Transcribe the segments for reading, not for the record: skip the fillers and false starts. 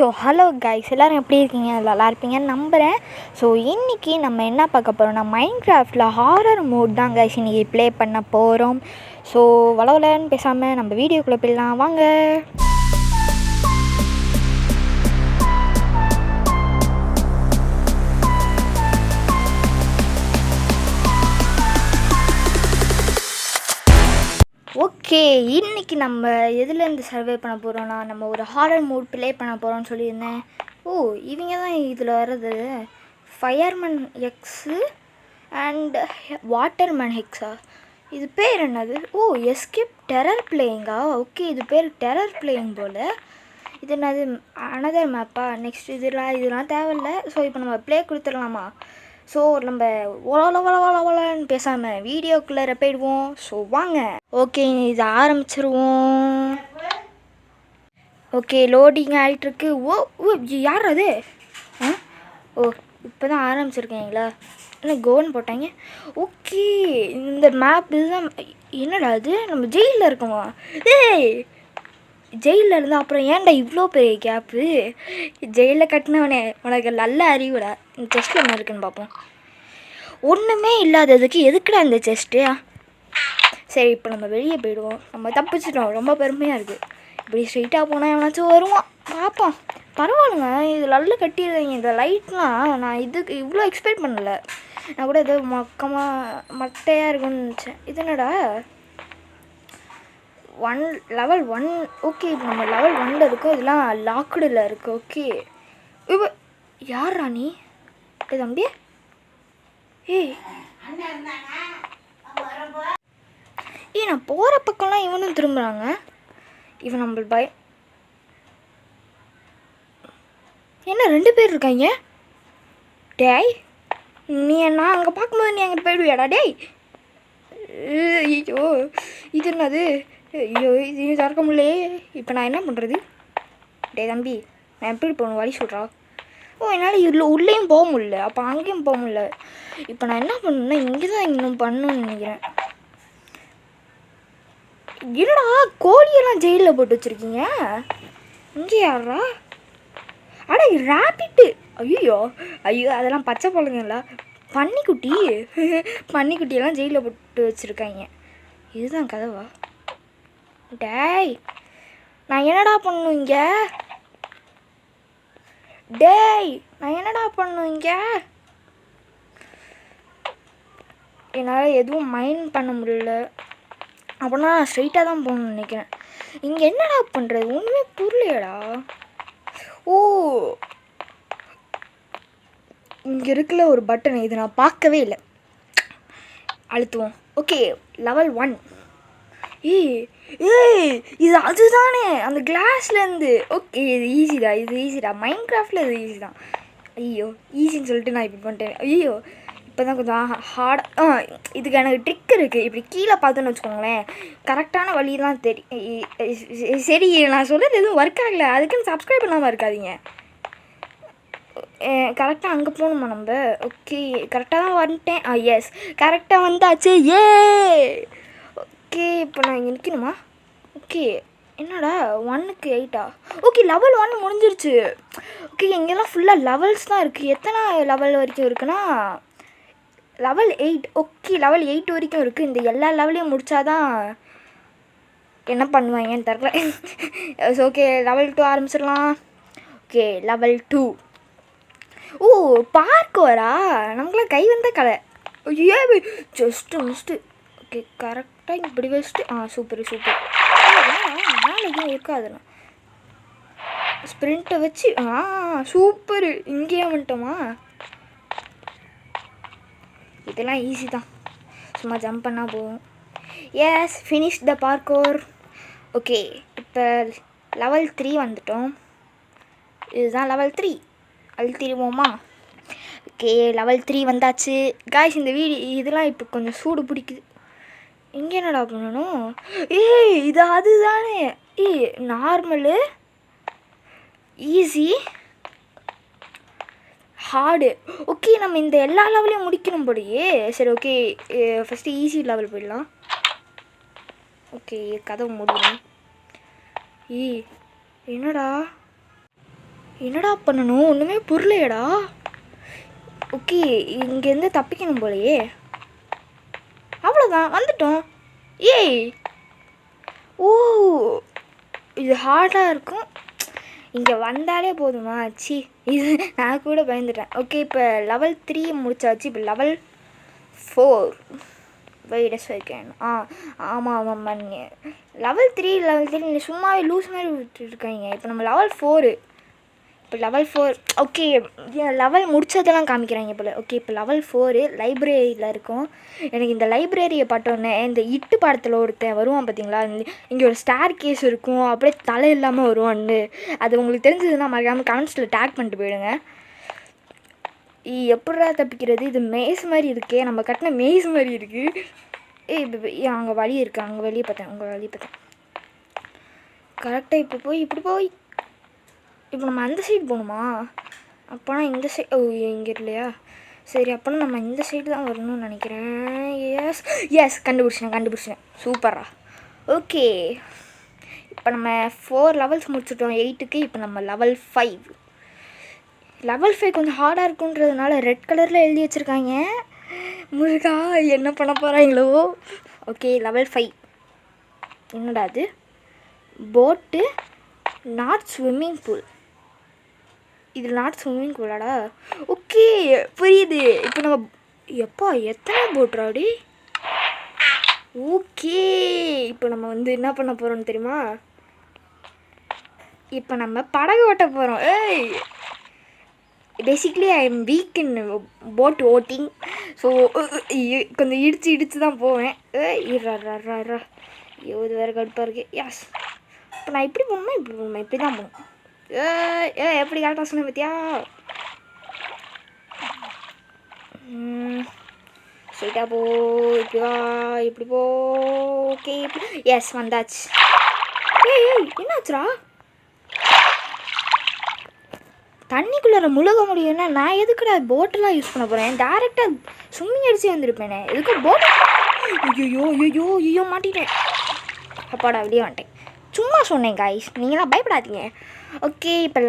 So hello guys, எல்லோரும் எப்படி இருக்கீங்க? நல்லா இருப்பீங்கன்னு நம்புகிறேன். ஸோ இன்றைக்கி நம்ம என்ன பார்க்க போகிறோம்னா, மைன்கிராஃப்டில் ஹாரர் மோட் தான் கைஸ் இன்றைக்கி ப்ளே பண்ண போகிறோம். ஸோ வளவலன்னு பேசாமல் நம்ம வீடியோக்குள்ளே போயிடலாம் வாங்க. ஓகே, இன்றைக்கி நம்ம எதுலேருந்து சர்வே பண்ண போகிறோன்னா, நம்ம ஒரு ஹாரர் மூட் ப்ளே பண்ண போகிறோம்னு சொல்லியிருந்தேன். ஓ, இவங்க தான் இதில் வர்றது, fireman x and waterman hexa. இது பேர் என்னது? ஓ, எஸ்கேப் டெரர் பிளேயிங்கா. ஓகே, இது பேர் டெரர் பிளேயிங் போல். இது என்னது, அனதர் மேப்பா? நெக்ஸ்ட் இதெல்லாம் தேவையில்லை. ஸோ இப்போ நம்ம ப்ளே கொடுத்துடலாமா? ஸோ நம்ம ஒலன்னு பேசாமல் வீடியோக்குள்ளே போயிடுவோம். ஸோ வாங்க. ஓகே, இதை ஆரம்பிச்சிருவோம். ஓகே, லோடிங் ஆகிட்டுருக்கு. ஓ ஓ யார் அது? ஓ, இப்போ தான் ஆரம்பிச்சிருக்கீங்களா? என்ன கோன்னு போட்டாங்க? ஓகே, இந்த மேப் இதுதான். என்னடா அது, நம்ம ஜெயிலில் இருக்கோமா? ஏய், ஜெயிலில் இருந்தால் அப்புறம் ஏன்டா இவ்வளோ பெரிய கேப்பு? ஜெயிலில் கட்டினவனே, உனக்கு நல்ல அறிவுடா. இந்த செஸ்ட்டில் என்ன இருக்குன்னு பார்ப்போம். ஒன்றுமே இல்லாததுக்கு எதுக்குடா இந்த செஸ்ட்டு? சரி, இப்போ நம்ம வெளியே போயிடுவோம். நம்ம தப்பிச்சிட்டோம். ரொம்ப பெருமையாக இருக்குது. இப்படி ஸ்ட்ரைட்டாக போனால் எவனாச்சும் வருவான், பார்ப்போம். பரவாயில்லைங்க, இது நல்லா கட்டிடுறீங்க. இந்த லைட்லாம் நான் இதுக்கு இவ்வளோ எக்ஸ்பெக்ட் பண்ணலை. நான் கூட ஏதோ மட்டையாக இருக்குன்னு நினச்சேன். இது என்னடா, லெவல் 1. ஓகே, இப்போ நம்ம லெவல் 1 இருக்கோம். இதெல்லாம் லாக்குடில் இருக்குது. ஓகே, இப்போ யார் ராணி? தம்பி, ஏய் நான் போகிற பக்கம்லாம் இவனும் திரும்புகிறாங்க. இவன் நம்ம என்ன 2 பேர் இருக்காங்க? டேய், நீ நான் அங்கே பார்க்கும்போது நீ அங்கிட்டு போயிடுவியாடா? டேய், ஐயோ இது என்னது? ஐயோ, இது திறக்க முடியலையே. இப்போ நான் என்ன பண்ணுறது? டே தம்பி, நான் எப்படி போகணும்? வழி சொல்கிறா. ஓ, என்னால் இதில் உள்ளேயும் போக முடியல, அப்போ அங்கேயும் போக முடியல. இப்போ நான் என்ன பண்ணணுன்னா, இங்கே தான் இன்னும் பண்ணணும்னு நினைக்கிறேன். என்னடா கோழியெல்லாம் ஜெயிலில் போட்டு வச்சுருக்கீங்க? இங்கே யாரா? அட ரேபிட்டு. ஐயோ ஐயோ, அதெல்லாம் பச்சை பழங்கங்களா? பன்னிக்குட்டியெல்லாம் ஜெயிலில் போட்டு வச்சுருக்காங்க. இதுதான் கதவா? டேய், நான் என்னடா பண்ணணும் இங்கே? டேய், நான் என்னடா பண்ணணும் இங்கே? என்னால் எதுவும் மைண்ட் பண்ண முடியல. அப்படின்னா நான் ஸ்ட்ரைட்டாக தான் போகணும்னு நினைக்கிறேன். இங்கே என்னடா பண்ணுறது? ஒன்றுமே புரியலையடா. ஓ, இங்கே இருக்குல்ல ஒரு பட்டன், இது நான் பார்க்கவே இல்லை. அழுத்துவோம். Okay, level 1. ஏய், இது அதுதானே, அந்த கிளாஸ்லேருந்து. ஓகே, இது ஈஸிடா. மைன்கிராஃப்டில் இது ஈஸி தான். ஐயோ, ஈஸின்னு சொல்லிட்டு நான் இப்படி பண்ணிட்டேன். ஐயோ, இப்போ தான் கொஞ்சம் ஹார்டாக. இதுக்கு எனக்கு ட்ரிக் இருக்குது. இப்படி கீழே பார்த்தோன்னு வச்சுக்கோங்களேன், கரெக்டான வழியெல்லாம் சரி, நான் சொல்கிறது எதுவும் ஒர்க் ஆகலை, அதுக்குன்னு சப்ஸ்கிரைப் பண்ணாமல் இருக்காதீங்க. கரெக்டாக அங்கே போகணுமா நம்ம? ஓகே, கரெக்டாக தான் வந்துட்டேன். எஸ், கரெக்டாக வந்தாச்சு. ஏ ஓகே, இப்போ நான் இங்கே நிற்கணுமா? ஓகே, என்னடா 1க்கு 8ஆ? ஓகே, லெவல் 1 முடிஞ்சிருச்சு. ஓகே, இங்கெல்லாம் ஃபுல்லாக லெவல்ஸ் தான் இருக்குது. எத்தனை லெவல் வரைக்கும் இருக்குன்னா, லெவல் 8. ஓகே, லெவல் 8 வரைக்கும் இருக்குது. இந்த எல்லா லெவலையும் முடித்தாதான் என்ன பண்ணுவாங்கன்னு தெரில. ஓகே, லெவல் 2 ஆரம்பிச்சிடலாம். Okay, level 2. ஓ, பார்க் வரா? நமக்குலாம் கை வந்த கலை. ஐயோ, ஜஸ்ட்டு. ஓகே, கரெக்டாக இப்படி வச்சுட்டு. சூப்பர். மேலே எதுவும் இருக்காதுண்ணா. ஸ்ப்ரிண்ட்டை வச்சு. சூப்பர். இங்கேயே வந்துட்டோமா? இதெல்லாம் ஈஸி தான், சும்மா ஜம்ப் பண்ணால் போகும். Yes, finish the parkour. Okay, இப்போ லெவல் 3 வந்துட்டோம். இதுதான் லெவல் 3. அழுத்திடுவோமா? ஓகே, லெவல் 3 வந்தாச்சு. காய்ஸ், இந்த இதெல்லாம் இப்போ கொஞ்சம் சூடு பிடிக்குது. இங்கே என்னடா பண்ணணும்? ஏய், இது அதுதானே. Normal, easy, hard. ஓகே, நம்ம இந்த எல்லா லெவலையும் முடிக்கணும் போடையே. சரி, ஓகே, ஃபஸ்ட்டு ஈஸி லெவல் போயிடலாம். ஓகே, கதவு முடியணும். என்னடா என்னடா பண்ணணும் ஒன்றுமே புரியலையடா. ஓகே இங்கேருந்து தப்பிக்கணும் போலையே. அவ்வளோதான் வந்துட்டோம். ஏய் ஓ இது ஹார்டாக இருக்கும். இங்கே வந்தாலே போதுமா? சி இது நான் கூட பயந்துட்டேன். ஓகே இப்போ லெவல் 3 முடிச்சாச்சு. இப்போ லெவல் 4 வெயிட் செகண்ட். ஆமாம் பண்ணி லெவல் 3 சும்மாவே லூஸ் மாதிரி விட்டுருக்காங்க. இப்போ நம்ம லெவல் 4. இப்போ லெவல் 4 ஓகே லெவல் முடிச்சதெல்லாம் காமிக்கிறாங்க போல். ஓகே இப்போ லெவல் 4 லைப்ரரியில் இருக்கும். எனக்கு இந்த லைப்ரரியை பார்த்தோன்னே இந்த இட்டு படத்தில் ஒருத்தன் வருவான் பார்த்தீங்களா, இங்கே ஒரு ஸ்டார் கேஸ் இருக்கும் அப்படியே தலை இல்லாமல் வருவான்னு. அது உங்களுக்கு தெரிஞ்சதுன்னா மறக்காமல் கமெண்ட்ஸில் டேக் பண்ணிட்டு போயிடுங்க. எப்படா தப்பிக்கிறது? இது மேஸ் மாதிரி இருக்கே, நம்ம கட்டின மேஸ் மாதிரி இருக்குது. அங்கே வழி இருக்குது, அங்கே வெளியே பார்த்தேன். கரெக்டாக இப்படி போய் இப்போ நம்ம அந்த சைடு போகணுமா? அப்போனா இந்த சைடு இங்கே இல்லையா? சரி அப்போனா நம்ம இந்த சைடு தான் வரணும்னு நினைக்கிறேன். எஸ் கண்டுபிடிச்சேன். சூப்பரா. ஓகே இப்போ நம்ம 4 லெவல்ஸ் முடிச்சுட்டோம் 8க்கு. இப்போ நம்ம லெவல் 5. லெவல் 5 கொஞ்சம் ஹார்டாக இருக்குன்றதுனால ரெட் கலரில் எழுதி வச்சுருக்காங்க. முருகா என்ன பண்ண போகிறாங்களோ. ஓகே லெவல் 5 என்னடா அது? போட்டு நாட் ஸ்விம்மிங் பூல். இது நாட் ஸ்விம்மிங் பூலாடா? ஓகே புரியுது. இப்போ நம்ம எத்தனை போட்றாடி? ஓகே இப்போ நம்ம என்ன பண்ண போகிறோம்னு தெரியுமா? இப்போ நம்ம படகு ஓட்ட போகிறோம். Basically I am week in boat voting. So கொஞ்சம் இடித்து தான் போவேன். இது வேறு கடுப்பாக இருக்குது. எஸ் இப்போ நான் இப்படி போகணுமா இப்படி தான் போகணும். எப்படி கரெக்டாக சொன்ன பார்த்தியா? ஸ்ட்ரைட்டாக போ, இப்படி வா, இப்படி போ. ஓகே எஸ் வந்தாச்சு. என்னாச்சுரா? தண்ணிக்குள்ளே முழுக முடியும்னா நான் எதுக்குடா போட்டெல்லாம் யூஸ் பண்ண போகிறேன்? டேரெக்டாக ஸ்விம்மிங் அடிச்சு வந்திருப்பேனே. எதுக்கு போட்? ஐயோ மாட்டிட்டேன். அப்பாடா வெளியே வந்துட்டேன். சும்மா சொன்னேன் காய்ஸ், நீங்களாம் பயப்படாதீங்க. ஓகே இப்போ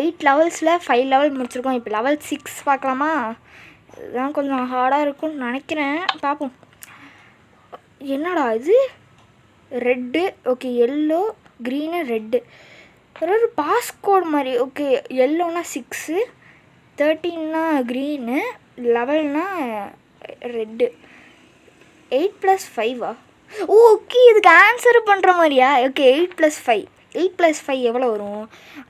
8 லெவல்ஸில் 5 லெவல் முடிச்சிருக்கோம். இப்போ லெவல் 6 பார்க்கலாமா? இதுதான் கொஞ்சம் ஹார்டாக இருக்கும்னு நினைக்கிறேன். பார்ப்போம். என்னடா இது? Red. Okay yellow green red. ஒரு பாஸ்கோட் மாதிரி. ஓகே எல்லோனா 6, 13னா க்ரீனு, 11னா ரெட்டு. 8 + 5 ஓகே இதுக்கு ஆன்சர் பண்ணுற மாதிரியா? ஓகே 8 + 5. 8 + 5 எவ்வளோ வரும்?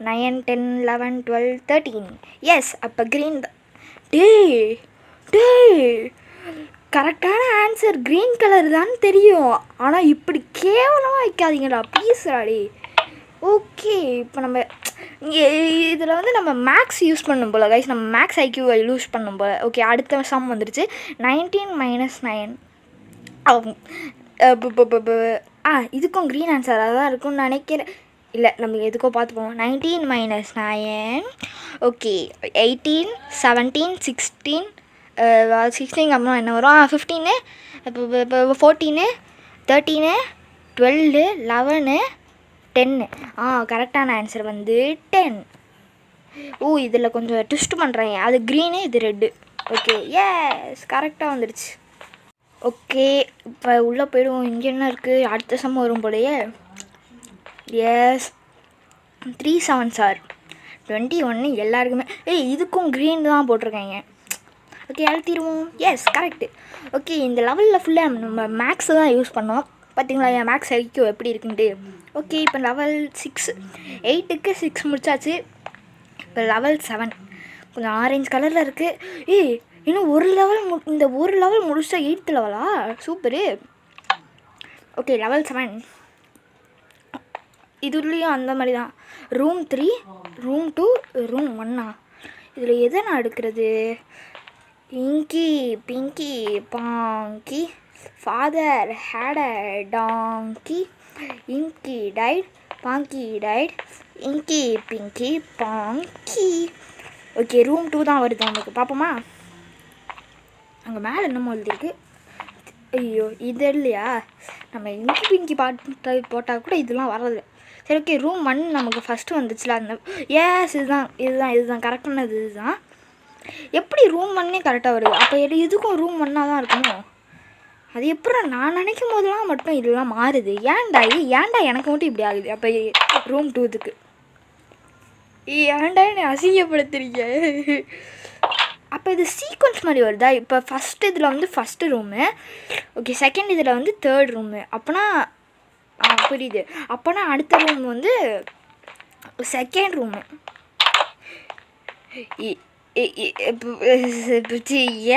9, 10, 11, 12, 13. எஸ் அப்போ க்ரீன் தான். டே கரெக்டான ஆன்சர் க்ரீன் கலர் தான் தெரியும். ஆனால் இப்படி கேவலமாக வைக்காதீங்கடா ப்ளீஸ்ராடி. ஓகே இப்போ நம்ம இதில் நம்ம மேக்ஸ் யூஸ் பண்ணும் போல் கைஸ். நம்ம மேக்ஸ் ஐக்யூவை யூஸ் பண்ணும் போல். ஓகே அடுத்த சம் வந்துருச்சு. 19 - 9. இதுக்கும் க்ரீன் ஆன்சர் அதான் இருக்கும்னு நினைக்கிறேன். இல்லை நம்ம எதுக்கோ பார்த்துப்போம். 19 - 9. ஓகே 18, 17, 16. 16 அப்புறம் என்ன வரும்? 15, 14, 13, 12, 11, 10. கரெக்டான ஆன்சர் 10. இதில் கொஞ்சம் ட்விஸ்ட் பண்ணுறேன். அது க்ரீனு இது ரெட்டு. ஓகே எஸ் கரெக்டாக வந்துடுச்சு. ஓகே இப்போ உள்ளே போயிடுவோம். இங்கே என்ன இருக்குது? அடுத்த சம் வரும் போலையே. எஸ் 3 7s are 21 எல்லாருக்குமே. இதுக்கும் க்ரீன் தான் போட்டிருக்காங்க. ஓகே அழுத்திடுவோம். Yes correct. ஓகே இந்த லெவலில் ஃபுல்லாக நம்ம மேக்ஸை தான் யூஸ் பண்ணோம். பார்த்தீங்களா என் மேக்ஸ் ஐக்யூ எப்படி இருக்குன்ட்டு. ஓகே இப்போ லெவல் 6. 8க்கு 6 முடிச்சாச்சு. இப்போ லெவல் 7 கொஞ்சம் ஆரஞ்சு கலரில் இருக்குது. இன்னும் ஒரு லெவல் முடிச்சா 8th லெவலா? சூப்பரு. ஓகே லெவல் 7 இதுலேயும் அந்த மாதிரி தான். Room 3, room 2, room 1. இதில் எதை நான் எடுக்கிறது? Inky pinky ponky father had a donkey inky died பாங்கி tight இங்கி பிங்கி பாங்கி. ஓகே ரூம் 2 தான் வருது நமக்கு. பார்ப்போமா? அங்கே மேலே என்னமோ எழுதிருக்கு. ஐயோ இது இல்லையா? நம்ம இங்கி பிங்கி பாட்டு போட்டால் கூட இதெல்லாம் வர்றது. சரி ஓகே ரூம் 1 நமக்கு ஃபஸ்ட்டு வந்துச்சுல அந்த ஏஸ் இதுதான் கரெக்டானது இதுதான். எப்படி ரூம் 1 கரெக்டாக வருது? அப்போ இதுக்கும் ரூம் 1 தான் இருக்கணும். அது எப்படி நான் நினைக்கும் போதெல்லாம் மட்டும் இதெல்லாம் மாறுது. ஏன்டா எனக்கு மட்டும் இப்படி ஆகுது? அப்போ ரூம் 2க்கு ஏன்டா என்னை அசிங்கப்படுத்துறீங்க? அப்போ இது சீக்வன்ஸ் மாதிரி வருதா? இப்போ ஃபஸ்ட் இதில் வந்து ஃபஸ்ட்டு ரூமு, ஓகே செகண்ட் இதில் வந்து தேர்ட் ரூமு. அப்போனா புரியுது. அப்போனா அடுத்த ரூம் வந்து செகண்ட் ரூமு.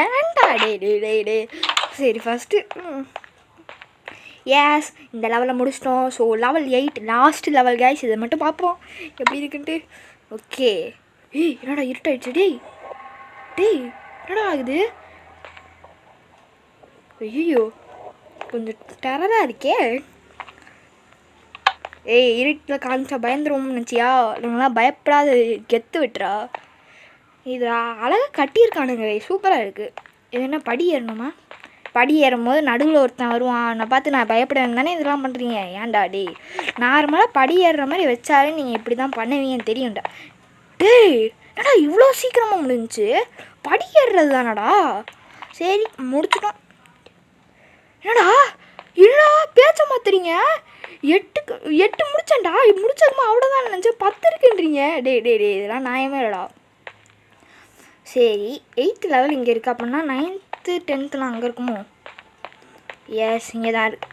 ஏன்டா டே சரி ஃபஸ்ட்டு ஏஸ் இந்த லெவலில் முடிச்சிட்டோம். So level 8 last level guys. இதை மட்டும் பார்ப்போம் எப்படி இருக்குன்ட்டு. ஓகே என்னடா இருட்டாயிடுச்சு. டேய் என்னடா ஆகுது? ஐயோ கொஞ்சம் டெரராக இருக்கே. இருட்டில் காமிச்சா பயந்துருவோம்னு நினச்சியா? இவங்களாம் பயப்படாத கெத்து விட்டுறா. இது அழகாக கட்டியிருக்கானுங்க, சூப்பராக இருக்குது. இது என்ன படி ஏறணுமா? படி ஏறும்போது நடுவில் ஒருத்தன் வருவான், நான் பார்த்து நான் பயப்படுவேன் தானே இதெல்லாம் பண்ணுறீங்க. ஏன்டா நார்மலாக படி ஏறுற மாதிரி வச்சாலே நீங்கள் இப்படி தான் பண்ணுவீங்கன்னு தெரியும்டா. என்னடா இவ்வளோ சீக்கிரமாக முடிஞ்சிச்சு? படி ஏறுறது தானடா. சரி முடிச்சிட்டோம். என்னடா பேச்ச மாத்துறீங்க? 8 முடிச்சேன்டா. முடிச்சதுமா அவ்வளோதான் நினச்சேன். 10 இருக்குன்றீங்க. டே இதெல்லாம் நியாயமே இல்லைடா. சரி 8th லெவல் இங்கே இருக்குது. அப்படின்னா 9th 10thலாம் அங்கே இருக்குமோ? எஸ் இங்கே தான் இருக்கு.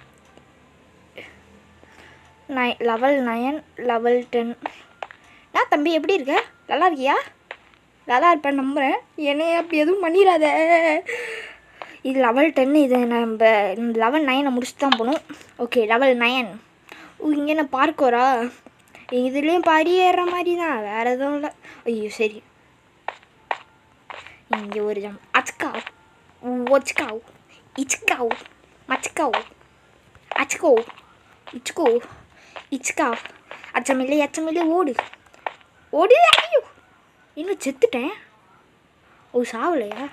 Level 9 level 10. நான் தம்பி எப்படி இருக்க? நல்லா இருக்கியா? நல்லா இருப்பேன் நம்புகிறேன். என்னைய அப்படி எதுவும் பண்ணிடாத. இது லெவல் 10. இது நம்ம லெவல் 9 முடிச்சுட்டு தான் போகணும். Okay level 9. இங்கே என்ன பார்க்கோரா? இதுலேயும் படி ஏறுற மாதிரி தான், வேறு எதுவும் இல்லை. ஐயோ சரி இங்கே ஒரு ஜம் அச்சுக்காவ் ஒச்சுக்காவ் இச்சுக்காவ் மச்சுக்காவ் அச்சுக்கோ இச்சுக்கோ இச்சுக்காவ் அச்சமில்லை ஓடு. ஐயோ இன்னும் செத்துட்டேன். சாவலையா?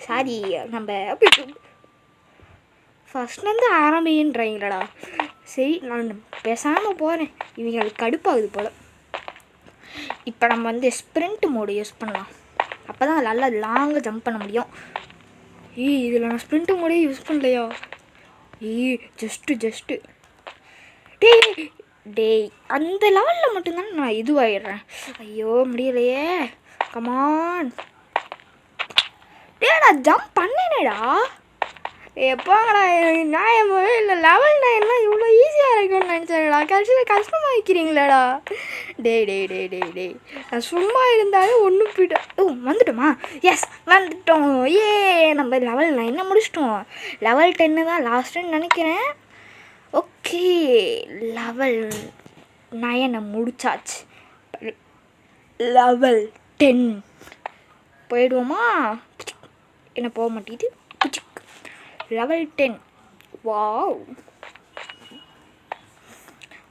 சாரி நம்ம ஃபஸ்ட்லேருந்து ஆரம்பின்றீங்களடா. சரி நான் பேசாமல் போகிறேன். இவங்களுக்கு கடுப்பாகுது போல். இப்போ நம்ம வந்து ஸ்ப்ரிண்ட் மோடு யூஸ் பண்ணலாம். அப்போ தான் நல்லா லாங்காக ஜம்ப் பண்ண முடியும். இதில் நான் ஸ்ப்ரிண்ட் மோடே யூஸ் பண்ணலையா? ஜஸ்ட்டு டேய் அந்த லெவலில் மட்டும்தானே நான் இதுவாகிடுறேன். ஐயோ முடியலையே. கமான் நான் ஜம்ப் பண்ணேனேடா. எப்போங்கடா நியாயமாகவே இல்லை. லெவல் 9 இவ்வளோ ஈஸியாக இருக்கும்னு நினச்சேன்டா. கடைசியில் கஷ்டமாக வைக்கிறீங்களாடா. டே நான் சும்மா இருந்தாலும் ஒன்றும் போய்ட்டு வந்துட்டோமா? எஸ் வந்துட்டோம். நம்ம லெவல் 9 முடிச்சிட்டோம். லெவல் 10 தான் லாஸ்ட்டுன்னு நினைக்கிறேன். ஓகே லெவல் 9 முடிச்சாச்சு. லெவல் 10 போயிடுவோமா? என்ன போக மாட்டேது. Level 10 wow.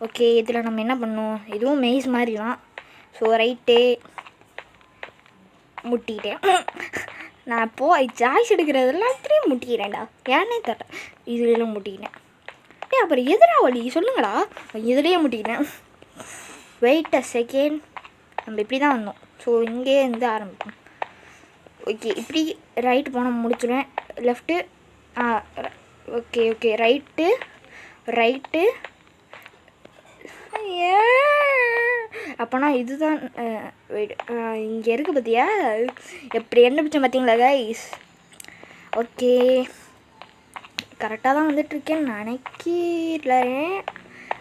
ஓகே இதில் நம்ம என்ன பண்ணோம்? இதுவும் மெய்ஸ் மாதிரி தான். ஸோ ரைட்டு முட்டிட்டேன். நான் ஜாய்ஸ் எடுக்கிறது எல்லாத்தையும் முட்டிக்கிறேன்டா. ஏன்னே தர இதுலாம் முட்டிக்கிட்டேன். அப்புறம் எதிரா வழி சொல்லுங்கடா. இதுலேயே முட்டிக்கிட்டேன். Wait a second. நம்ம இப்படி தான் வந்தோம். ஸோ இங்கே இருந்து ஆரம்பிப்போம். ஓகே இப்படி ரைட்டு போனால் முடிச்சுடுவேன். லெஃப்ட்டு ஓகே ரைட்டு அப்போனா இதுதான் இங்கே இருக்குது பார்த்தியா? எப்படி என்ன பிடிச்ச பார்த்தீங்களா கைஸ்? ஓகே கரெக்டாக தான் வந்துட்டுருக்கேன்னு நினைக்கிறேன்.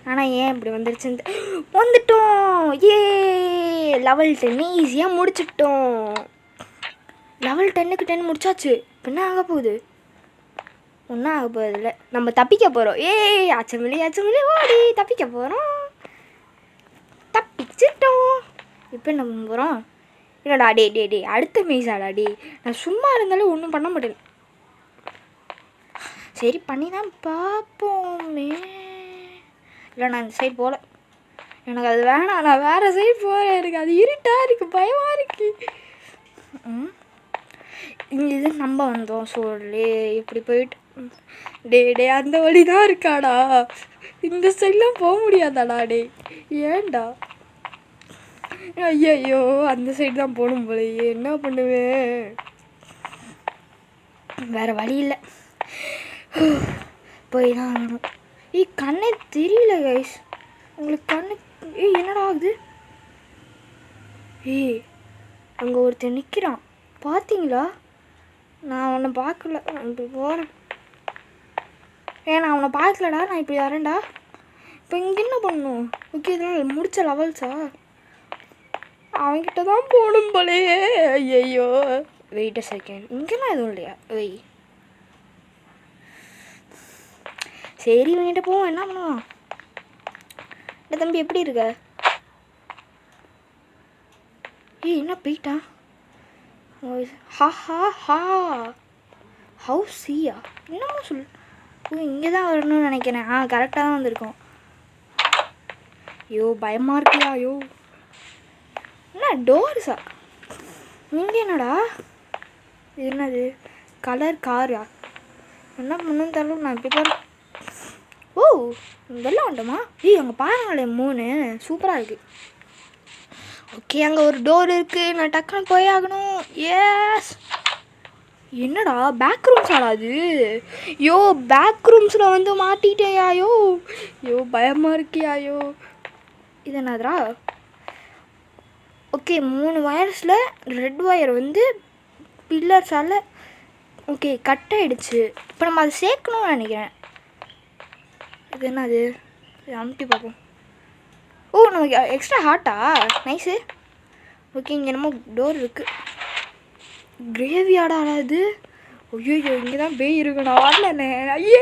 ஆனால் ஏன் இப்படி வந்துடுச்சுன்னு வந்துட்டோம். லெவல் 10 ஈஸியாக முடிச்சிட்டோம். லெவல் 10க்கு 10 முடிச்சாச்சு. இப்போ என்ன ஆக போகுது? ஒன்றும் ஆக போகுதில்ல. நம்ம தப்பிக்க போகிறோம். அச்சமில்லை ஓடி தப்பிக்க போகிறோம். தப்பிச்சிட்டோம். இப்போ என்ன பண்ண போகிறோம்? இல்லைடா டே அடுத்த மெய்ஸாடா நான் சும்மா இருந்தாலும் ஒன்றும் பண்ண மாட்டேன். சரி பண்ணி தான் பார்ப்போமே. இல்லை நான் இந்த சைடு போகல. எனக்கு அது வேணாம். நான் வேறு சைடு போகிறேன். எனக்கு அது இருட்டாக இருக்குது, பயமாக இருக்குது. இங்கே இது நம்ம வந்தோம். சொல்லி இப்படி போயிட்டு டே அந்த வழி தான் இருக்காடா. இந்த சைட்லாம் போக முடியாதாடா டே? ஏன்டா? ஐயோ அந்த சைடு தான் போகணும் போலையே. என்ன பண்ணுவேன்? வேறு வழி இல்லை, போய் தான் ஆகணும். கண்ணே தெரியல கைஸ் உங்களுக்கு. கண்ணு என்னடா ஆகுது? அங்கே ஒருத்தர் நிற்கிறான் பார்த்தீங்களா? நான் உன்னை பார்க்கல, நான் இப்படி போகிறேன். நான் அவனை பார்க்கலடா, நான் இப்படி வரேன்டா. இப்போ இங்கே என்ன பண்ணணும்? ஓகே இதெல்லாம் முடித்த லெவல்ஸா? அவன்கிட்ட தான் போகணும் போலையே. ஐயோ வெயிட் அ செகண்ட், இங்கெல்லாம் எதுவும் இல்லையா? சரி இவன்கிட்ட போவோம். என்ன பண்ணுவான்? இல்லை தம்பி எப்படி இருக்க? என்ன போயிட்டான்? ஹா ஹா ஹா ஹவுஸியா என்னமோ சொல். இங்கே தான் வரணும்னு நினைக்கிறேன். கரெக்டாக தான் வந்திருக்கோம். ஐயோ பயமாக இருக்கியா? ஐயோ என்ன டோர்ஸா? நீங்கள் என்னடா இது? என்னது கலர் காரா? என்ன பண்ணுன்னு தெரியல. நான் இப்படி பாரு. ஓ இதெல்லாம் உண்டமா? அங்கே பாருங்களேன் 3 சூப்பராக இருக்குது. ஓகே அங்கே ஒரு டோர் இருக்குது. நான் டக்குன்னு போய் ஆகணும். எஸ். என்னடா பேக் ரூம்ஸ் ஆடாது? பேக் ரூம்ஸில் வந்து மாட்டிட்டேயாயோ. பயமாக இருக்கியாயோ. இது என்னதுரா? ஓகே 3 வயர்ஸில் ரெட் ஒயர் வந்து பில்லர்ஸால் ஓகே கட் ஆகிடுச்சு. இப்போ நம்ம அதை சேர்க்கணும்னு நினைக்கிறேன். இது என்னது? அமுட்டி பார்ப்போம். நமக்கு எக்ஸ்ட்ரா ஹார்ட்டா? நைஸு. ஓகே இங்கே என்னமோ டோர் இருக்குது. கிரேவியாடா அது? ஐயோ இங்கே தான் பேய் இருக்குண்ணா. வரலண்ணே. ஐயே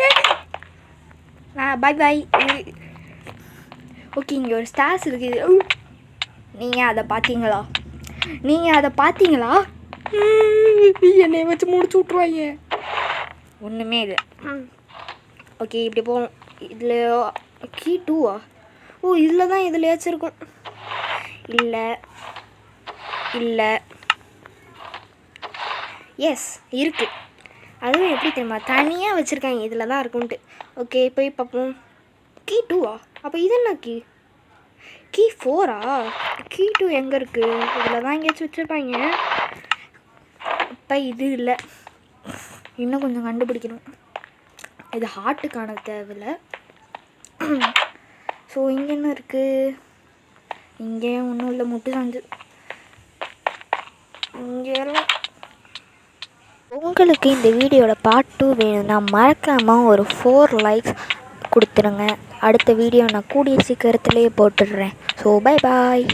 பாய் பாய். ஓகே இங்கே ஒரு ஸ்டார்ஸ் இருக்குது. நீங்கள் அதை பார்த்தீங்களா? என்னை வச்சு முடிச்சு விட்ருவாங்க. ஒன்றுமே இல்லை. ஓகே இப்படி போகணும். இதில் கீ 2வா? இதில் தான் இதில் ஏச்சிருக்கும். இல்லை எஸ் இருக்குது. அதுவும் எப்படி தெரியுமா? தனியாக வச்சுருக்காங்க. இதில் தான் இருக்குன்ட்டு. ஓகே போய் பார்ப்போம். கீ 2வா? அப்போ இது என்ன கீ 4ஆ? கீ 2 எங்கே இருக்குது? இதில் தான் எங்கேயாச்சும் வச்சுருப்பாங்க. இப்போ இது இல்லை, இன்னும் கொஞ்சம் கண்டுபிடிக்கணும். இது ஹார்ட்டுக்கான தேவையில்லை. ஸோ இங்கே என்ன இருக்குது? இங்கே ஒன்றும் இல்லை, முட்டு சாஞ்சு. இங்கெல்லாம் உங்களுக்கு இந்த வீடியோட பார்ட் 2 வேணும்னா மறக்காமல் ஒரு 4 லைக்ஸ் கொடுத்துருங்க. அடுத்த வீடியோ நான் கூடிய சீக்கிரத்துலேயே போட்டுடுறேன். ஸோ பை பாய்.